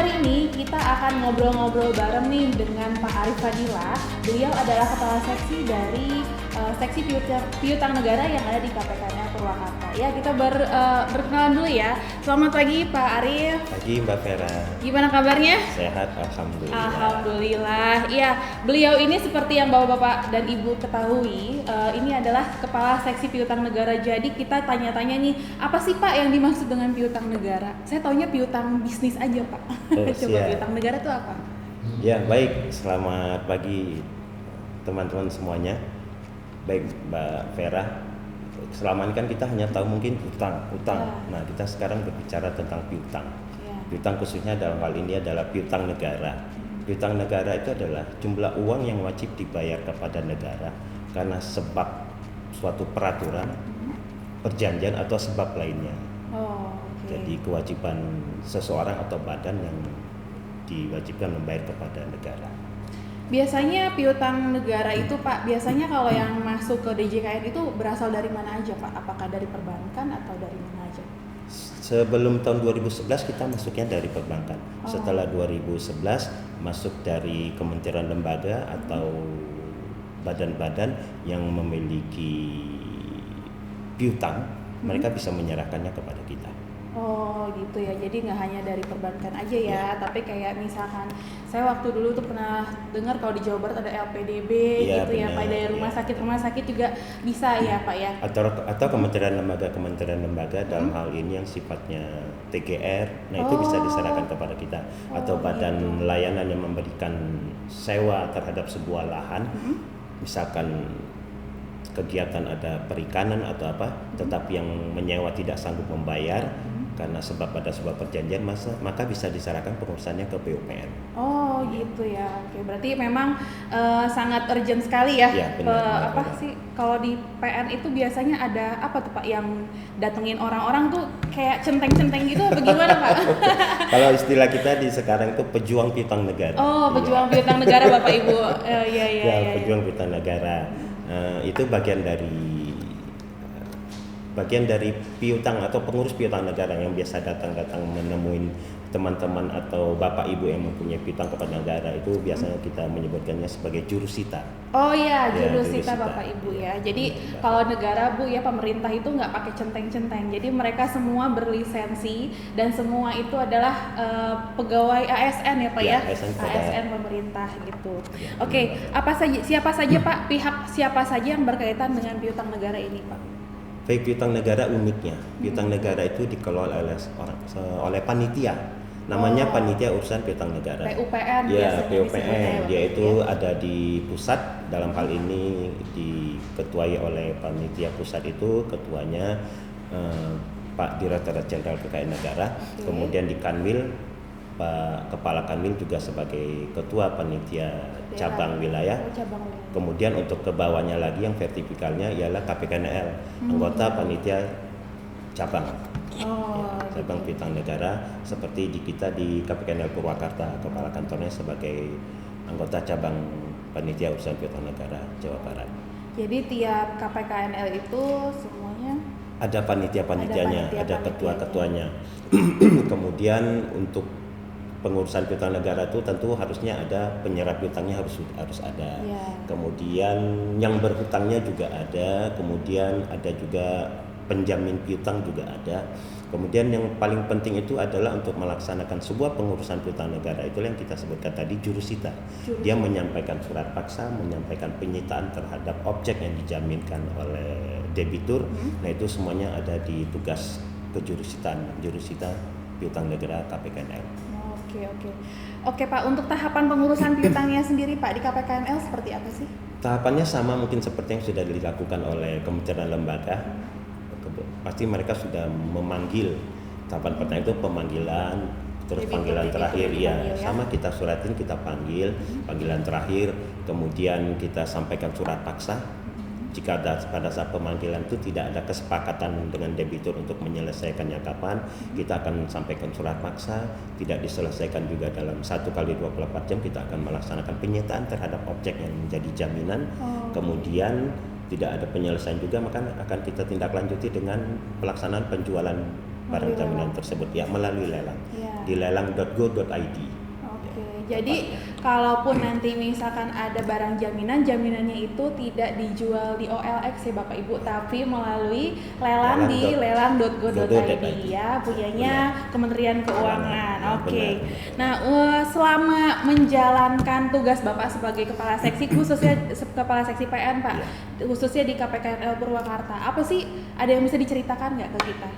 hari ini kita akan ngobrol-ngobrol bareng nih dengan Pak Arif Fadila. Beliau adalah Kepala Seksi dari Seksi Piutang Negara yang ada di KPKNL Purwakarta. Ya, kita berkenalan dulu ya. Selamat pagi Pak Arif. Pagi Mbak Vera. Gimana kabarnya? Sehat, alhamdulillah. Alhamdulillah. Iya, beliau ini seperti yang Bapak-bapak dan Ibu ketahui, ini adalah Kepala Seksi Piutang Negara. Jadi kita tanya-tanya nih, apa sih Pak yang dimaksud dengan piutang negara? Saya taunya piutang bisnis aja Pak. Coba piutang negara itu apa? Ya, baik. Selamat pagi teman-teman semuanya. Baik Mbak Vera. Selama ini kan kita hanya tahu mungkin utang. Ya. Nah, kita sekarang berbicara tentang piutang. Ya. Piutang khususnya dalam hal ini adalah piutang negara. Piutang negara itu adalah jumlah uang yang wajib dibayar kepada negara karena sebab suatu peraturan, perjanjian atau sebab lainnya. Jadi kewajiban seseorang atau badan yang diwajibkan membayar kepada negara. Biasanya piutang negara itu Pak, biasanya kalau yang masuk ke DJKN itu berasal dari mana aja Pak? Apakah dari perbankan atau dari mana aja? Sebelum tahun 2011 kita masuknya dari perbankan. Setelah 2011 masuk dari kementerian lembaga atau badan-badan yang memiliki piutang, mereka bisa menyerahkannya kepada kita. Oh gitu ya, jadi nggak hanya dari perbankan aja ya, tapi kayak misalkan saya waktu dulu tuh pernah dengar kalau di Jawa Barat ada LPDB gitu ya Pak, dari rumah sakit juga bisa ya Pak ya. Atau kementerian lembaga dalam hal ini yang sifatnya TGR, nah itu bisa diserahkan kepada kita. Atau badan layanan yang memberikan sewa terhadap sebuah lahan, misalkan kegiatan ada perikanan atau apa, tetapi yang menyewa tidak sanggup membayar karena sebab ada sebuah perjanjian, maka bisa diserahkan pengurusannya ke PUPN. Oh gitu ya, oke, berarti memang sangat urgent sekali ya. Ya benar. Sih kalau di PN itu biasanya ada apa tuh Pak yang datengin orang-orang tuh kayak centeng-centeng gitu, bagaimana Pak? Kalau istilah kita di sekarang itu pejuang piutang negara. Oh, pejuang piutang negara Bapak Ibu. Pejuang piutang negara. Itu bagian dari piutang atau pengurus piutang negara yang biasa datang menemuin teman-teman atau bapak ibu yang mempunyai piutang kepada negara, itu biasanya kita menyebutkannya sebagai jurusita. Oh iya, jurusita Bapak Ibu ya. Jadi kalau negara Bu ya, pemerintah itu nggak pakai centeng-centeng. Jadi mereka semua berlisensi dan semua itu adalah pegawai ASN ya Pak ya. ASN pemerintah gitu. Oke, siapa saja Pak, siapa saja yang berkaitan dengan piutang negara ini Pak? Baik, piutang negara uniknya, piutang negara itu dikelola oleh panitia, namanya panitia urusan piutang negara. PUPN. Ya, PUPN, yaitu ada di pusat, dalam hal ini diketuai oleh panitia pusat itu ketuanya Pak Direktorat Jenderal PKN Negara, kemudian di Kanwil Pak Kepala Kanwil juga sebagai ketua panitia cabang wilayah. Kemudian untuk ke bawahnya lagi yang vertikalnya ialah KPKNL, anggota panitia cabang. Cabang piutang negara, seperti di kita di KPKNL Purwakarta, kepala kantornya sebagai anggota cabang panitia urusan piutang negara Jawa Barat. Jadi tiap KPKNL itu semuanya ada panitia-panitianya, ada ketua-ketuanya. Kemudian untuk pengurusan piutang negara itu tentu harusnya ada penyerap piutangnya harus ada. Kemudian yang berhutangnya juga ada, kemudian ada juga penjamin piutang juga ada. Kemudian yang paling penting itu adalah untuk melaksanakan sebuah pengurusan piutang negara, itulah yang kita sebutkan tadi jurusita. Dia menyampaikan surat paksa, menyampaikan penyitaan terhadap objek yang dijaminkan oleh debitur. Nah itu semuanya ada di tugas kejurusita piutang negara KPKNL. Oke Pak, untuk tahapan pengurusan piutangnya sendiri Pak di KPKNL seperti apa sih? Tahapannya sama mungkin seperti yang sudah dilakukan oleh kementerian lembaga. Pasti mereka sudah memanggil. Tahapan pertama itu pemanggilan, terus panggilan terakhir ya. Sama kita suratin, kita panggil, panggilan terakhir, kemudian kita sampaikan surat paksa. Jika pada saat pemanggilan itu tidak ada kesepakatan dengan debitur untuk menyelesaikannya kapan, kita akan sampaikan surat paksa. Tidak diselesaikan juga dalam 1 kali 24 jam, kita akan melaksanakan penyitaan terhadap objek yang menjadi jaminan. Kemudian tidak ada penyelesaian juga, maka akan kita tindak lanjuti dengan pelaksanaan penjualan barang jaminan tersebut ya melalui lelang di lelang.go.id. Jadi kalaupun nanti misalkan ada barang jaminannya itu tidak dijual di OLX ya Bapak Ibu, tapi melalui lelang di lelang.go.id ya, punyanya Kementerian Keuangan. Oke. Nah, selama menjalankan tugas Bapak sebagai kepala seksi, khususnya kepala seksi PN Pak, khususnya di KPKNL Purwakarta, apa sih, ada yang bisa diceritakan nggak ke kita?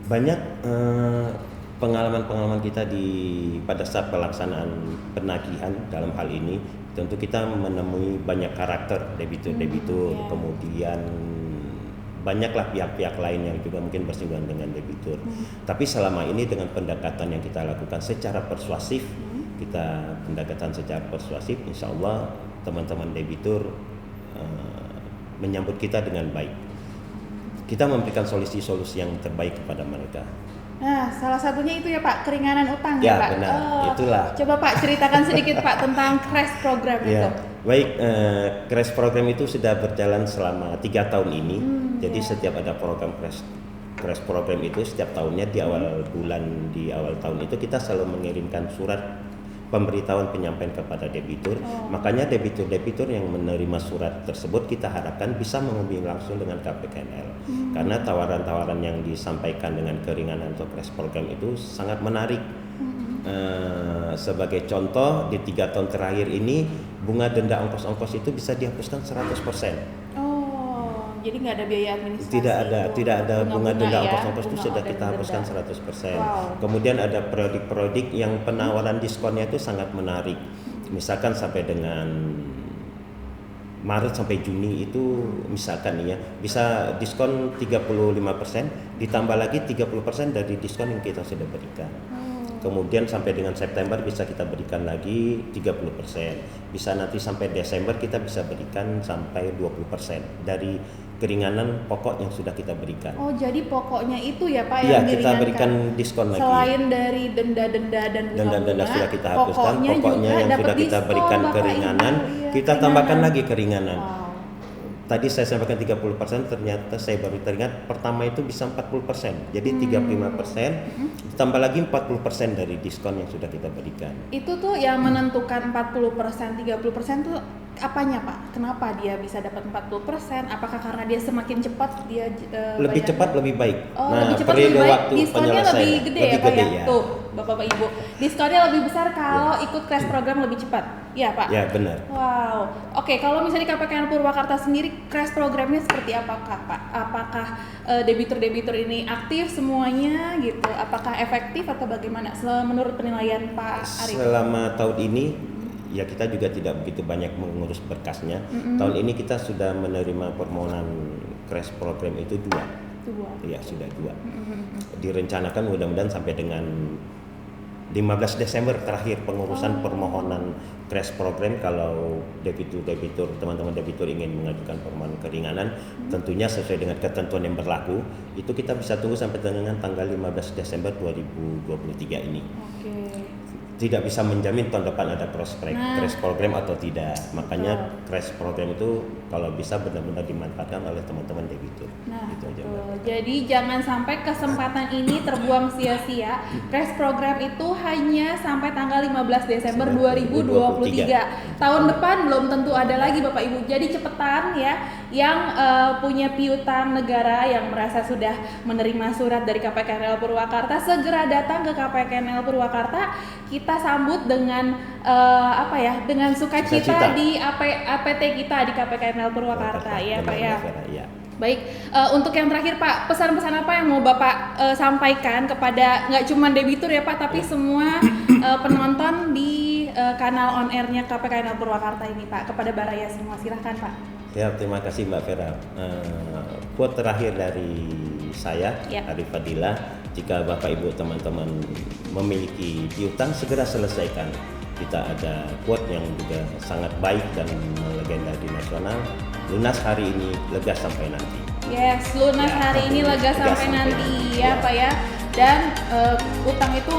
Banyak pengalaman-pengalaman kita pada saat pelaksanaan penagihan dalam hal ini, tentu kita menemui banyak karakter debitur, kemudian banyaklah pihak-pihak lain yang juga mungkin bersinggungan dengan debitur. Tapi selama ini dengan pendekatan yang kita lakukan secara persuasif, insya Allah teman-teman debitur menyambut kita dengan baik. Kita memberikan solusi-solusi yang terbaik kepada mereka. Nah, salah satunya itu ya Pak, keringanan utang ya Pak. Benar, itulah. Coba Pak ceritakan sedikit Pak tentang crash program itu. Baik, crash program itu sudah berjalan selama 3 tahun ini. Jadi setiap ada program crash program itu setiap tahunnya di awal tahun itu kita selalu mengirimkan surat pemberitahuan penyampaian kepada debitur. Makanya debitur-debitur yang menerima surat tersebut kita harapkan bisa menghubungi langsung dengan KPKNL. Karena tawaran-tawaran yang disampaikan dengan keringanan untuk crash program itu sangat menarik. Sebagai contoh, di 3 tahun terakhir ini bunga denda ongkos-ongkos itu bisa dihapuskan 100%. Jadi nggak ada biaya administrasi. Tidak ada bunga denda ongkos-ongkos itu sudah kita hapuskan 100%. Kemudian ada prodik-prodik yang penawaran diskonnya itu sangat menarik. Misalkan sampai dengan Maret sampai Juni itu misalkan ya bisa diskon 35%, ditambah lagi 30% dari diskon yang kita sudah berikan. Kemudian sampai dengan September bisa kita berikan lagi 30%. Bisa nanti sampai Desember kita bisa berikan sampai 20% dari keringanan pokok yang sudah kita berikan. Jadi pokoknya itu ya Pak yang diringankan. Kita berikan diskon lagi. Selain dari denda-denda dan denda sudah kita hapuskan, pokoknya yang sudah kita berikan keringanan, kita tambahkan lagi keringanan. Tadi saya sampaikan 30%, ternyata saya baru teringat pertama itu bisa 40%. Jadi 35%, ditambah lagi 40% dari diskon yang sudah kita berikan. Itu tuh yang menentukan 40%, 30% tuh apanya Pak? Kenapa dia bisa dapat 40%? Apakah karena dia semakin cepat dia lebih cepat lebih baik. Lebih cepat lebih baik. Diskonnya lebih gede ya Pak ya? Tuh, Bapak Ibu. Diskonnya lebih besar kalau ikut crash program lebih cepat. Iya Pak? Ya benar. Wow. Oke, kalau misalnya di KPKN Purwakarta sendiri crash programnya seperti apakah Pak? Apakah debitur-debitur ini aktif semuanya gitu? Apakah efektif atau bagaimana? Menurut penilaian Pak Arif? Selama tahun ini ya kita juga tidak begitu banyak mengurus berkasnya. Tahun ini kita sudah menerima permohonan crash program itu 2. Iya sudah 2. Direncanakan mudah-mudahan sampai dengan 15 Desember terakhir pengurusan permohonan crash program. Kalau debitur teman-teman debitur ingin mengajukan permohonan keringanan, tentunya sesuai dengan ketentuan yang berlaku, itu kita bisa tunggu sampai dengan tanggal 15 Desember 2023 ini. Tidak bisa menjamin tahun depan ada crash program atau tidak. Makanya crash program itu kalau bisa benar-benar dimanfaatkan oleh teman-teman debitur. Jadi jangan sampai kesempatan ini terbuang sia-sia. Crash program itu hanya sampai tanggal 15 Desember 2023. Tahun depan belum tentu ada lagi Bapak Ibu. Jadi cepetan ya, yang punya piutang negara yang merasa sudah menerima surat dari KPKNL Purwakarta, segera datang ke KPKNL Purwakarta. Kita sambut dengan dengan sukacita di APT kita di KPKNL Purwakarta ya Pak ya. Baik, untuk yang terakhir Pak, pesan-pesan apa yang mau Bapak sampaikan kepada nggak cuma debitur ya Pak, tapi semua penonton di kanal on airnya KPKNL Purwakarta ini Pak, kepada Baraya semua, silahkan Pak. Ya, terima kasih Mbak Vera. Quote terakhir dari saya, Arif Fadilah, jika Bapak Ibu teman-teman memiliki piutang segera selesaikan. Kita ada quote yang juga sangat baik dan melegenda di nasional, lunas hari ini, lega sampai nanti. Yes, lunas hari ini, lega sampai nanti ya Pak ya. Dan utang itu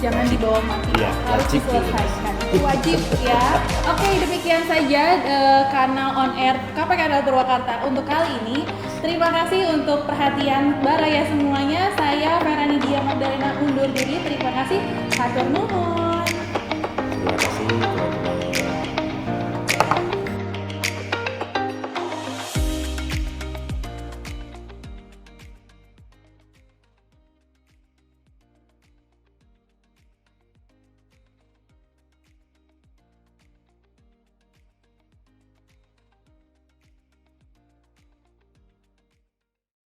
jangan dibawa mati, ya, harus wajib diselesaikan, wajib ya. Oke, demikian saja kanal on air KPKNL Purwakarta untuk kali ini. Terima kasih untuk perhatian Baraya semuanya. Saya Ferani Dia Magdalena undur diri. Terima kasih. Hatur nuhun.